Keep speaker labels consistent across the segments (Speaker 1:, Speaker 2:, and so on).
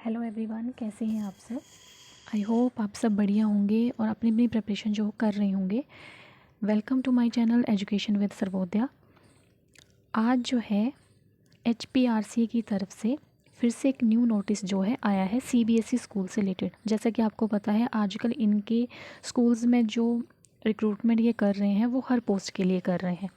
Speaker 1: Hello everyone, कैसे हैं आप सब। आई होप आप सब बढ़िया होंगे और अपनी अपनी प्रिपरेशन जो कर रहे होंगे। Welcome to my channel education with Sarvodaya. आज जो है HPRC की तरफ से फिर से एक न्यू नोटिस जो है आया है CBSE स्कूल से रिलेटेड। जैसा कि आपको पता है आजकल इनके स्कूल्स में जो रिक्रूटमेंट ये कर रहे हैं वो हर पोस्ट के लिए कर रहे हैं।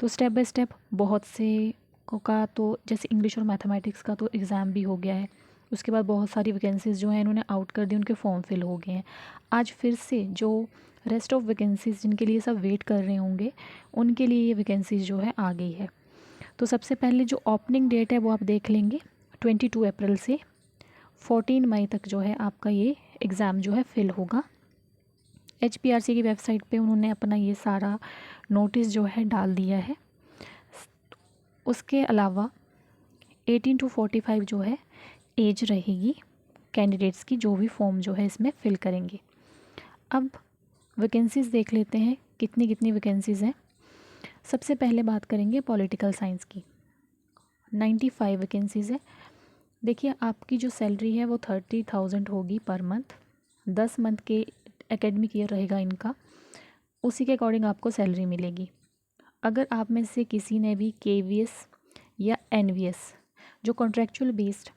Speaker 1: तो स्टेप बाय स्टेप बहुत से का तो जैसे इंग्लिश और मैथमेटिक्स का तो एग्ज़ाम भी हो गया है। उसके बाद बहुत सारी वैकेंसीज़ जो हैं इन्होंने आउट कर दी, उनके फॉर्म फिल हो गए हैं। आज फिर से जो रेस्ट ऑफ वैकेंसीज़ जिनके लिए सब वेट कर रहे होंगे उनके लिए ये वैकेंसीज़ जो है आ गई है। तो सबसे पहले जो ओपनिंग डेट है वो आप देख लेंगे 22 अप्रैल से 14 मई तक जो है आपका ये एग्ज़ाम जो है फिल होगा। HPRC की वेबसाइट पे उन्होंने अपना ये सारा नोटिस जो है डाल दिया है। उसके अलावा 18 to 45 जो है एज रहेगी कैंडिडेट्स की, जो भी फॉर्म जो है इसमें फ़िल करेंगे। अब वैकेंसीज़ देख लेते हैं कितनी कितनी वैकेंसीज़ हैं। सबसे पहले बात करेंगे पॉलिटिकल साइंस की। 95 वैकेंसीज़ है। देखिए आपकी जो सैलरी है वो 30,000 होगी पर मंथ। 10 मंथ के एकेडमिक ईयर रहेगा इनका, उसी के अकॉर्डिंग आपको सैलरी मिलेगी। अगर आप में से किसी ने भी KVS या NVS जो कॉन्ट्रेक्चुअल बेस्ड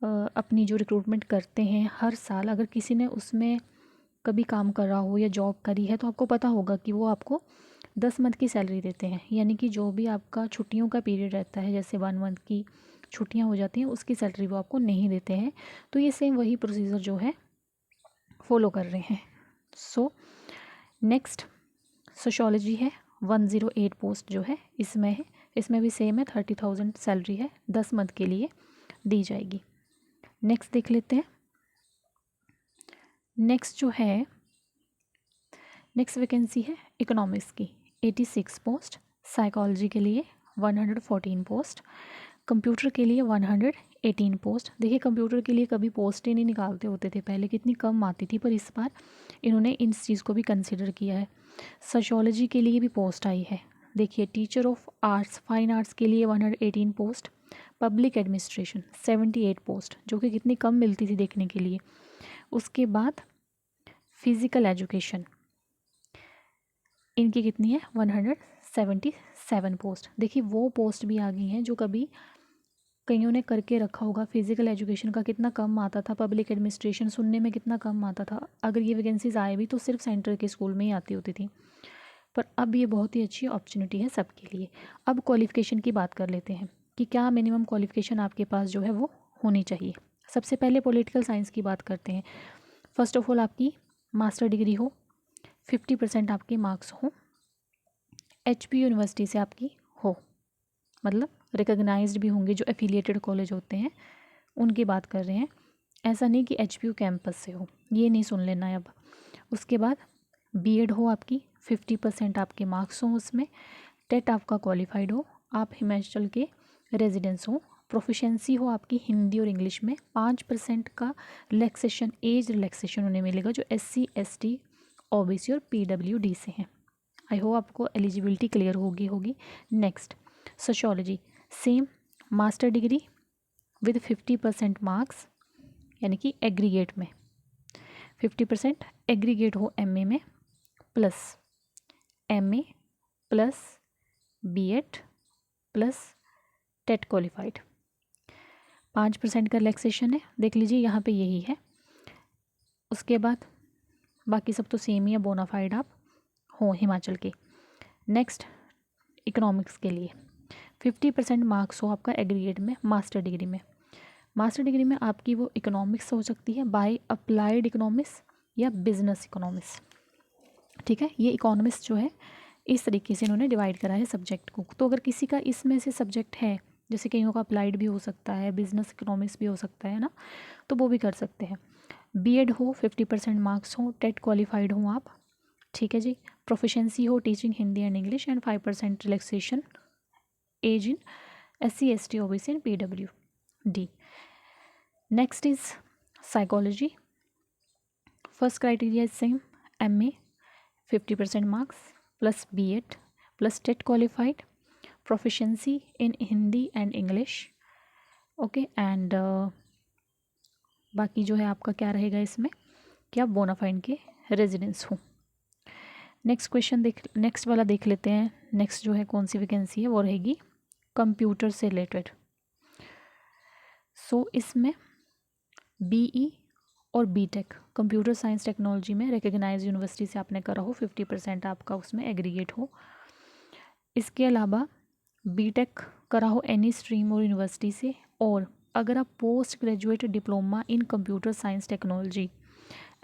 Speaker 1: अपनी जो रिक्रूटमेंट करते हैं हर साल, अगर किसी ने उसमें कभी काम कर रहा हो या जॉब करी है तो आपको पता होगा कि वो आपको 10 मंथ की सैलरी देते हैं। यानी कि जो भी आपका छुट्टियों का पीरियड रहता है, जैसे 1 मंथ की छुट्टियां हो जाती हैं, उसकी सैलरी वो आपको नहीं देते हैं। तो ये सेम वही प्रोसीजर जो है फॉलो कर रहे हैं। सो नेक्स्ट सोशोलॉजी है। 108 पोस्ट जो है इसमें है। इसमें भी सेम है, 30,000 सैलरी है, 10 मंथ के लिए दी जाएगी। नेक्स्ट देख लेते हैं। नेक्स्ट जो है नेक्स्ट वैकेंसी है इकोनॉमिक्स की 86 पोस्ट, साइकोलॉजी के लिए 114 पोस्ट, कंप्यूटर के लिए 118 पोस्ट। देखिए कंप्यूटर के लिए कभी पोस्ट ही नहीं निकालते होते थे पहले, कितनी कम आती थी, पर इस बार इन्होंने इस चीज़ को भी कंसिडर किया है। सोशियोलॉजी के लिए भी पोस्ट आई है। देखिए teacher of arts fine arts के लिए 118 पोस्ट, पब्लिक एडमिनिस्ट्रेशन 78 पोस्ट, जो कि कितनी कम मिलती थी देखने के लिए। उसके बाद फिज़िकल एजुकेशन इनकी कितनी है 177 पोस्ट। देखिए वो पोस्ट भी आ गई हैं जो कभी कईयों ने करके रखा होगा। फिज़िकल एजुकेशन का कितना कम आता था, पब्लिक एडमिनिस्ट्रेशन सुनने में कितना कम आता था। अगर ये वैकेंसीज आए भी तो सिर्फ सेंटर के स्कूल में ही आती होती थी, पर अब ये बहुत ही अच्छी अपॉर्चुनिटी है सबके लिए। अब क्वालिफ़िकेशन की बात कर लेते हैं कि क्या मिनिमम क्वालिफ़िकेशन आपके पास जो है वो होनी चाहिए। सबसे पहले पॉलिटिकल साइंस की बात करते हैं। फर्स्ट ऑफ ऑल आपकी मास्टर डिग्री हो, 50% आपके मार्क्स हो, HP यूनिवर्सिटी से आपकी हो, मतलब रिकॉग्नाइज्ड भी होंगे, जो एफिलिएटेड कॉलेज होते हैं उनकी बात कर रहे हैं। ऐसा नहीं कि HPU कैंपस से हो, ये नहीं सुन लेना है अब। उसके बाद B.Ed हो आपकी, 50% आपके मार्क्स हों उसमें, टेट आपका क्वालिफाइड हो, आप हिमाचल के रेजिडेंस हो, प्रोफिशेंसी हो आपकी हिंदी और इंग्लिश में, 5% का रिलैक्सेशन, एज रिलैक्सेशन उन्हें मिलेगा जो SC ST OBC और PWD से हैं। आई होप आपको एलिजिबिलिटी क्लियर होगी। Next sociology, same master degree with 50% marks, यानी कि एग्रीगेट में 50% एग्रीगेट हो MA में, plus MA plus B.Ed plus TET qualified. 5% का रिलैक्सेशन है, देख लीजिए यहाँ पे यही है। उसके बाद बाकी सब तो सेम ही है, बोनाफाइड आप हो हिमाचल के। नेक्स्ट इकोनॉमिक्स के लिए 50% मार्क्स हो आपका एग्रीगेट में मास्टर डिग्री में। मास्टर डिग्री में आपकी वो इकोनॉमिक्स हो सकती है, बाय अप्लाइड इकोनॉमिक्स या बिजनेस इकोनॉमिक्स। ठीक है, ये इकोनॉमिक्स जो है इस तरीके से इन्होंने डिवाइड करा है सब्जेक्ट को। तो अगर किसी का इसमें से सब्जेक्ट है, जैसे कईयों का अप्लाइड भी हो सकता है, बिजनेस इकोनॉमिक्स भी हो सकता है ना, तो वो भी कर सकते हैं। B.Ed हो, 50% मार्क्स हो, टेट क्वालिफाइड हो आप, ठीक है जी। प्रोफिशेंसी हो teaching Hindi and English, and 5% relaxation as in SC ST OBC एंड PWD। Next is psychology. First criteria is same, MA 50% marks plus B.Ed plus TET qualified, proficiency in Hindi and English, okay, and बाकी जो है आपका क्या रहेगा इसमें कि आप बोनाफाइड के रेजिडेंस हो। नेक्स्ट वाला देख लेते हैं। नेक्स्ट जो है कौन सी वैकेंसी है वो रहेगी कंप्यूटर से रिलेटेड। सो इसमें बीई और बीटेक कंप्यूटर साइंस टेक्नोलॉजी में रिकग्नाइज यूनिवर्सिटी से आपने करा हो, 50% आपका उसमें एग्रीगेट हो। इसके अलावा बीटेक करा हो एनी स्ट्रीम और यूनिवर्सिटी से, और अगर आप post graduate diploma in computer science technology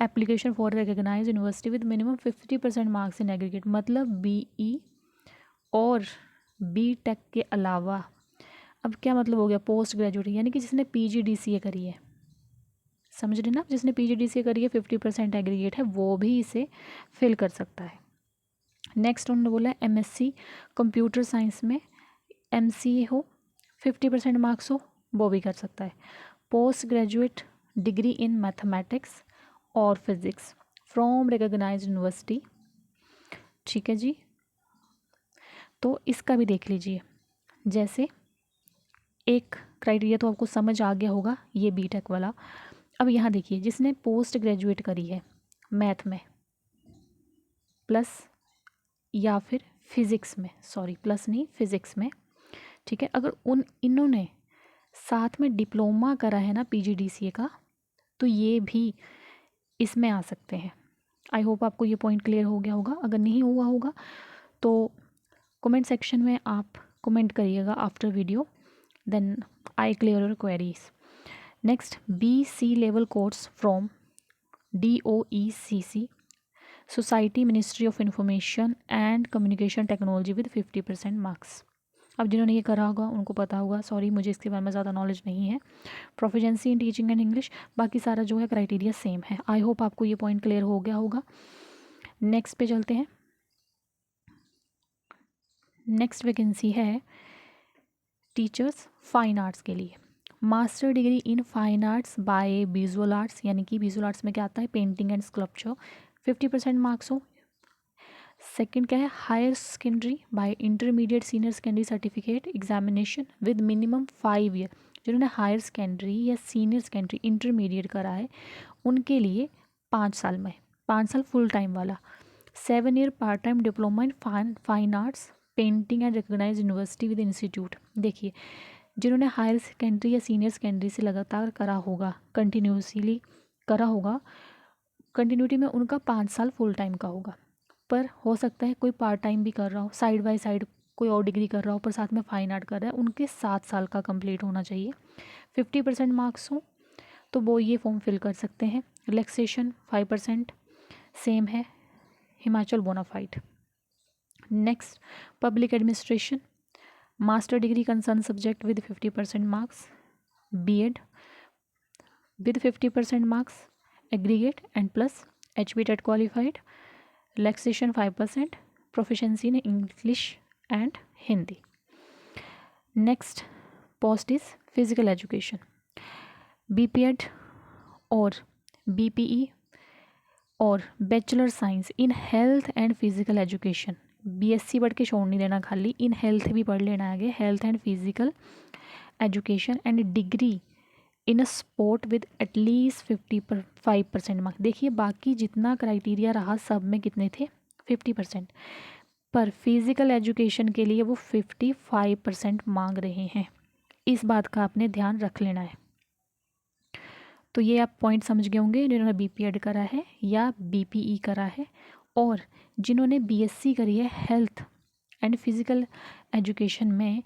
Speaker 1: application for recognise university with minimum 50% marks in aggregate, मतलब बीई और बीटेक के अलावा, अब क्या मतलब हो गया पोस्ट ग्रेजुएट, यानी कि जिसने पीजीडीसीए करी है, समझ रहे ना, जिसने पीजीडीसीए करी है 50% एग्रीगेट है वो भी इसे फिल कर सकता है। नेक्स्ट उन्होंने बोला है एमएससी कंप्यूटर साइंस में एमसीए हो 50% मार्क्स हो वो भी कर सकता है। Post graduate degree in mathematics और फिजिक्स फ्रॉम रिकग्नाइज्ड यूनिवर्सिटी, ठीक है जी। तो इसका भी देख लीजिए, जैसे एक क्राइटेरिया तो आपको समझ आ गया होगा ये बीटेक वाला। अब यहाँ देखिए जिसने पोस्ट ग्रेजुएट करी है मैथ में प्लस या फिर फिज़िक्स में, सॉरी प्लस नहीं फिज़िक्स में, ठीक है, अगर इन्होंने साथ में डिप्लोमा करा है ना पीजीडीसीए का, तो ये भी इसमें आ सकते हैं। आई होप आपको ये पॉइंट क्लियर हो गया होगा। अगर नहीं हुआ होगा तो कमेंट सेक्शन में आप कमेंट करिएगा after video, then I clear your queries. Next BC level course from DOECC society ministry of information and communication technology with 50% marks. अब जिन्होंने ये करा होगा उनको पता होगा, सॉरी मुझे इसके बारे में ज़्यादा नॉलेज नहीं है। Proficiency in teaching and English, बाकी सारा जो है क्राइटेरिया सेम है। आई होप आपको ये पॉइंट क्लियर हो गया होगा। नेक्स्ट पे चलते हैं। नेक्स्ट वैकेंसी है टीचर्स फाइन आर्ट्स के लिए, master degree in fine arts by visual arts, यानी कि विजुअल आर्ट्स में क्या आता है पेंटिंग एंड स्कल्पचर, 50% मार्क्स हो। सेकंड क्या है higher secondary by intermediate senior secondary certificate examination with minimum 5 year, जिन्होंने हायर सेकेंडरी या सीनियर सेकेंडरी इंटरमीडिएट करा है उनके लिए 5 साल में, 5 साल फुल टाइम वाला। 7 year part time diploma in fine arts painting and recognise university with institute. देखिए जिन्होंने हायर सेकेंडरी या सीनियर सेकेंडरी से लगातार करा होगा, कंटिन्यूसली करा होगा, कंटिन्यूटी में उनका 5 साल फुल टाइम का होगा। पर हो सकता है कोई पार्ट टाइम भी कर रहा हो, साइड बाय साइड कोई और डिग्री कर रहा हो पर साथ में फाइन आर्ट कर रहा है, उनके 7 साल का कंप्लीट होना चाहिए, 50% मार्क्स हो तो वो ये फॉर्म फिल कर सकते हैं। रिलैक्सेशन 5% सेम है, Himachal bonafide. Next public administration master degree concern subject with 50% marks, BEd with 50% marks aggregate and plus HB TET qualified, relaxation 5%, proficiency in English and Hindi. Next post is physical education, BPED और BPE और bachelor science in health and physical education, BSc पढ़ के छोड़ नहीं देना, खाली in health भी पढ़ लेना आगे, health and physical education and degree in a sport with at least 55% marks. देखिए बाकी जितना क्राइटेरिया रहा सब में कितने थे 50%, पर फिजिकल एजुकेशन के लिए वो 55% मांग रहे हैं, इस बात का आपने ध्यान रख लेना है। तो ये आप पॉइंट समझ गए होंगे जिन्होंने BPED करा है या BPE करा है, और जिन्होंने BSc करी है हेल्थ एंड फिजिकल एजुकेशन में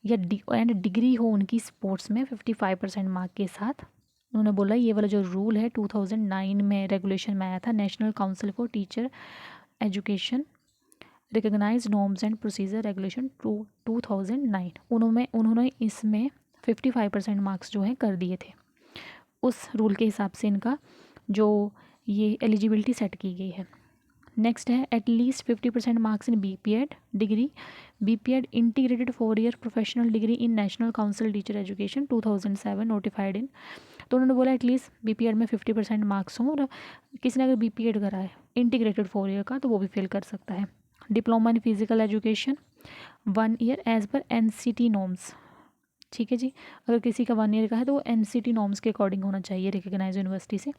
Speaker 1: या एंड डिग्री हो उनकी स्पोर्ट्स में 55% मार्क के साथ। उन्होंने बोला ये वाला जो रूल है 2009 में रेगुलेशन में आया था, national council for teacher education recognise norms and procedure regulation 2009, उन्होंने इसमें 55% मार्क्स जो है कर दिए थे। उस रूल के हिसाब से इनका जो ये एलिजिबिलिटी सेट की गई है। नेक्स्ट है at least 50% marks in BPED degree, BPED integrated 4 year professional degree in national council teacher education 2007 notified in. तो उन्होंने बोला एटलीस्ट BPED में 50% मार्क्स हों, और किसी ने अगर BPED करा है इंटीग्रेटेड 4 ईयर का तो वो भी फिल कर सकता है। Diploma in physical education 1 year as per NCT norms, ठीक है जी। अगर किसी का 1 ईयर का है तो वो NCT नॉर्म्स के अकॉर्डिंग होना चाहिए, रिकग्नाइज यूनिवर्सिटी से।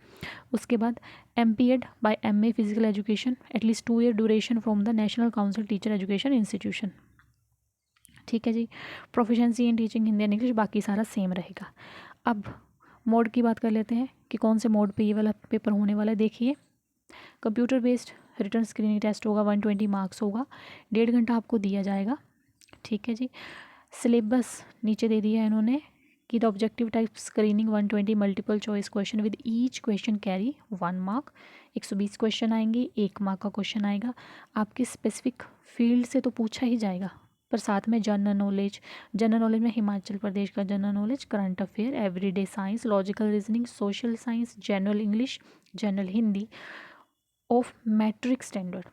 Speaker 1: उसके बाद MPEd by MA physical education at least 2 year duration from the national council teacher education institution. ठीक है जी। Proficiency in teaching Hindi and English बाकी सारा सेम रहेगा। अब मोड की बात कर लेते हैं कि कौन से मोड पे ये वाला पेपर होने वाला है। देखिए, computer based written screening test होगा, 120 मार्क्स होगा, 1.5 घंटा आपको दिया जाएगा। ठीक है जी। सिलेबस नीचे दे दिया है इन्होंने कि the objective type screening 120 multiple choice question with each question carry 1 mark. 120 question आएंगे, 1 मार्क का क्वेश्चन आएगा। आपके स्पेसिफिक फील्ड से तो पूछा ही जाएगा, पर साथ में जनरल नॉलेज में हिमाचल प्रदेश का general knowledge, current affair, everyday science, logical reasoning, social science, general English, general Hindi of matric standard,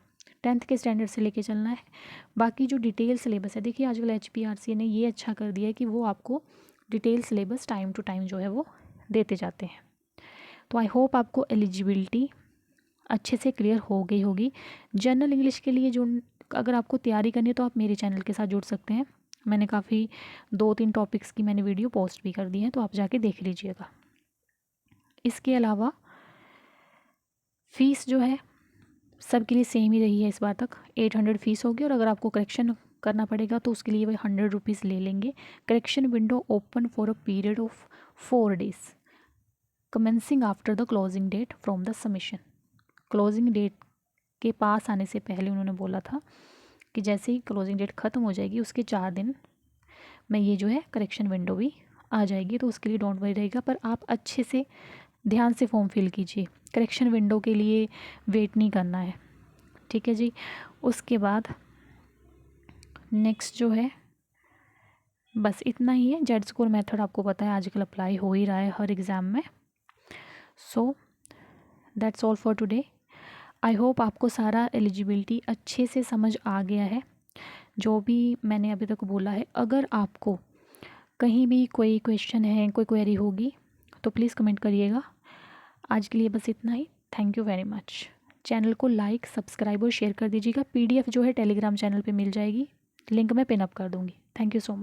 Speaker 1: 10th के स्टैंडर्ड से लेके चलना है। बाकी जो डिटेल सिलेबस है, देखिए आजकल HPRC ने ये अच्छा कर दिया है कि वो आपको detail syllabus time to time जो है वो देते जाते हैं। तो आई होप आपको एलिजिबिलिटी अच्छे से क्लियर हो गई होगी। जनरल इंग्लिश के लिए जो अगर आपको तैयारी करनी है तो आप मेरे चैनल के साथ जुड़ सकते हैं। मैंने काफ़ी 2-3 टॉपिक्स की मैंने वीडियो पोस्ट भी कर दी है, तो आप जाके देख लीजिएगा। इसके अलावा फ़ीस जो है सबके लिए सेम ही रही है इस बार तक, 800 फ़ीस होगी। और अगर आपको करेक्शन करना पड़ेगा तो उसके लिए वही 100 रुपीज़ ले लेंगे। Correction window open for a period of 4 days commencing after the closing date from the submission. Closing date के पास आने से पहले उन्होंने बोला था कि जैसे ही क्लोजिंग डेट ख़त्म हो जाएगी उसके 4 दिन में ये जो है करेक्शन विंडो भी आ जाएगी, तो उसके लिए डोंट वरी रहेगा। पर आप अच्छे से ध्यान से फॉर्म फिल कीजिए, करेक्शन विंडो के लिए वेट नहीं करना है। ठीक है जी। उसके बाद नेक्स्ट जो है बस इतना ही है। जेड स्कोर मेथड आपको पता है आजकल अप्लाई हो ही रहा है हर एग्ज़ाम में। So that's all for today. I hope आपको सारा एलिजिबिलिटी अच्छे से समझ आ गया है जो भी मैंने अभी तक बोला है। अगर आपको कहीं भी कोई क्वेश्चन है, कोई क्वेरी होगी तो प्लीज़ कमेंट करिएगा। आज के लिए बस इतना ही। Thank you very much. Channel को लाइक, सब्सक्राइब और शेयर कर दीजिएगा। PDF जो है टेलीग्राम चैनल पे मिल जाएगी, लिंक मैं पिन अप कर दूँगी। Thank you so much.